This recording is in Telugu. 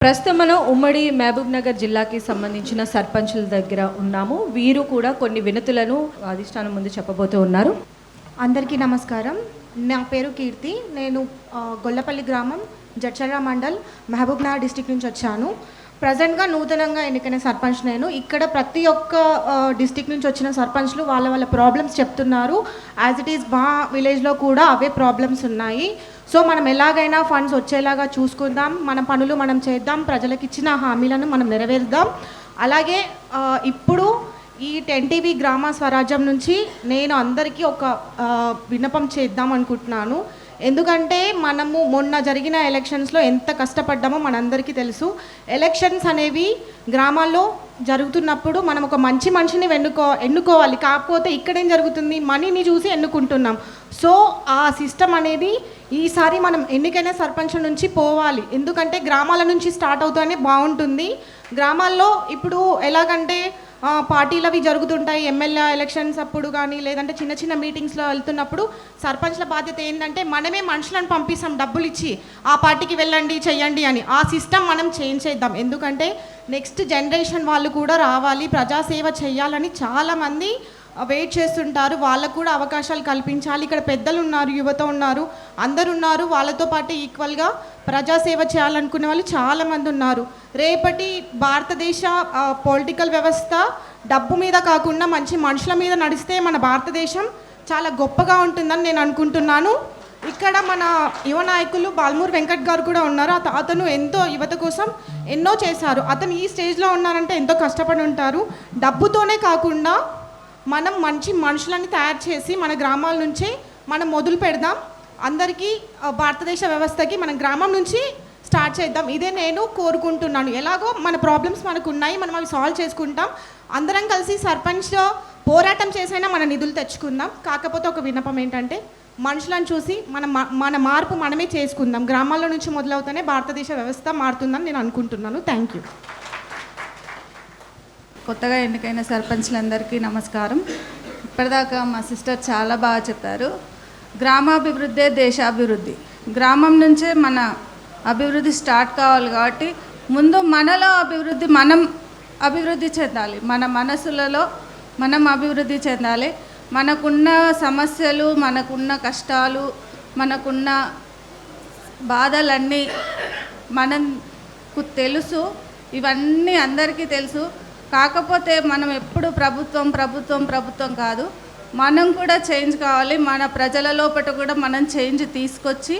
ప్రస్తుతం మనం ఉమ్మడి మహబూబ్ నగర్ జిల్లాకి సంబంధించిన సర్పంచుల దగ్గర ఉన్నాము. వీరు కూడా కొన్ని వినతులను అధిష్టానం ముందు చెప్పబోతూ ఉన్నారు. అందరికీ నమస్కారం. నా పేరు కీర్తి. నేను గొల్లపల్లి గ్రామం, జడ్చర్ల మండల్, మహబూబ్ నగర్ డిస్టిక్ నుంచి వచ్చాను. ప్రజెంట్గా నూతనంగా ఎన్నికైన సర్పంచ్ నేను. ఇక్కడ ప్రతి ఒక్క డిస్టిక్ నుంచి వచ్చిన సర్పంచ్లు వాళ్ళ ప్రాబ్లమ్స్ చెప్తున్నారు. యాజ్ ఇట్ ఈస్ మా విలేజ్లో కూడా అవే ప్రాబ్లమ్స్ ఉన్నాయి. సో మనం ఎలాగైనా ఫండ్స్ వచ్చేలాగా చూసుకుందాం, మన పనులు మనం చేద్దాం, ప్రజలకు ఇచ్చిన హామీలను మనం నెరవేర్దాం. అలాగే ఇప్పుడు ఈ 10TV గ్రామ స్వరాజ్యం నుంచి నేను అందరికీ ఒక విన్నపం చేద్దాం అనుకుంటున్నాను. ఎందుకంటే మనము మొన్న జరిగిన ఎలక్షన్స్లో ఎంత కష్టపడ్డామో మనందరికీ తెలుసు. ఎలక్షన్స్ అనేవి గ్రామాల్లో జరుగుతున్నప్పుడు మనం ఒక మంచి మనిషిని ఎన్నుకోవాలి. కాకపోతే ఇక్కడేం జరుగుతుంది, మనీని చూసి ఎన్నుకుంటున్నాం. సో ఆ సిస్టమ్ అనేది ఈసారి మనం ఎన్నికైన సర్పంచ్ నుంచి పోవాలి. ఎందుకంటే గ్రామాల నుంచి స్టార్ట్ అవుతూనే బాగుంటుంది. గ్రామాల్లో ఇప్పుడు ఎలాగంటే పార్టీలు అవి జరుగుతుంటాయి, ఎమ్మెల్యే ఎలక్షన్స్ అప్పుడు కానీ, లేదంటే చిన్న చిన్న మీటింగ్స్లో వెళ్తున్నప్పుడు సర్పంచ్ల బాధ్యత ఏంటంటే మనమే మనుషులను పంపిస్తాం డబ్బులు ఇచ్చి, ఆ పార్టీకి వెళ్ళండి చెయ్యండి అని. ఆ సిస్టమ్ మనం చేంజ్ చేద్దాం. ఎందుకంటే నెక్స్ట్ జనరేషన్ వాళ్ళు కూడా రావాలి, ప్రజాసేవ చేయాలని చాలామంది వెయిట్ చేస్తుంటారు. వాళ్ళకు కూడా అవకాశాలు కల్పించాలి. ఇక్కడ పెద్దలు ఉన్నారు, యువత ఉన్నారు, అందరు ఉన్నారు. వాళ్ళతో పాటు ఈక్వల్గా ప్రజాసేవ చేయాలనుకునే వాళ్ళు చాలామంది ఉన్నారు. రేపటి భారతదేశ పొలిటికల్ వ్యవస్థ డబ్బు మీద కాకుండా మంచి మనుషుల మీద నడిస్తే మన భారతదేశం చాలా గొప్పగా ఉంటుందని నేను అనుకుంటున్నాను. ఇక్కడ మన యువ నాయకులు బాల్మూర్ వెంకట్ గారు కూడా ఉన్నారు. అతను ఎంతో యువత కోసం ఎన్నో చేశారు. అతను ఈ స్టేజ్లో ఉన్నారంటే ఎంతో కష్టపడి ఉంటారు. డబ్బుతోనే కాకుండా మనం మంచి మనుషులని తయారు చేసి మన గ్రామాల నుంచే మనం మొదలు పెడదాం. అందరికీ భారతదేశ వ్యవస్థకి మన గ్రామం నుంచి స్టార్ట్ చేద్దాం. ఇదే నేను కోరుకుంటున్నాను. ఎలాగో మన ప్రాబ్లమ్స్ మనకు ఉన్నాయి, మనం అవి సాల్వ్ చేసుకుంటాం. అందరం కలిసి సర్పంచ్ పోరాటం చేసైనా మన నిధులు తెచ్చుకుందాం. కాకపోతే ఒక విన్నపం ఏంటంటే మనుషులను చూసి మన మార్పు మనమే చేసుకుందాం. గ్రామాల నుంచి మొదలవుతూనే భారతదేశ వ్యవస్థ మారుతుందని నేను అనుకుంటున్నాను. Thank you. కొత్తగా ఎన్నికైన సర్పంచ్లందరికీ నమస్కారం. ఇప్పటిదాకా మా సిస్టర్ చాలా బాగా చెప్పారు. గ్రామాభివృద్ధే దేశాభివృద్ధి. గ్రామం నుంచే మన అభివృద్ధి స్టార్ట్ కావాలి. కాబట్టి ముందు మనలో అభివృద్ధి, మనం అభివృద్ధి చెందాలి. మన మనసులలో మనం అభివృద్ధి చెందాలి. మనకున్న సమస్యలు, మనకున్న కష్టాలు, మనకున్న బాధలన్నీ మనకు తెలుసు. ఇవన్నీ అందరికీ తెలుసు. కాకపోతే మనం ఎప్పుడు ప్రభుత్వం కాదు, మనం కూడా చేంజ్ కావాలి. మన ప్రజల లోపల కూడా మనం చేంజ్ తీసుకొచ్చి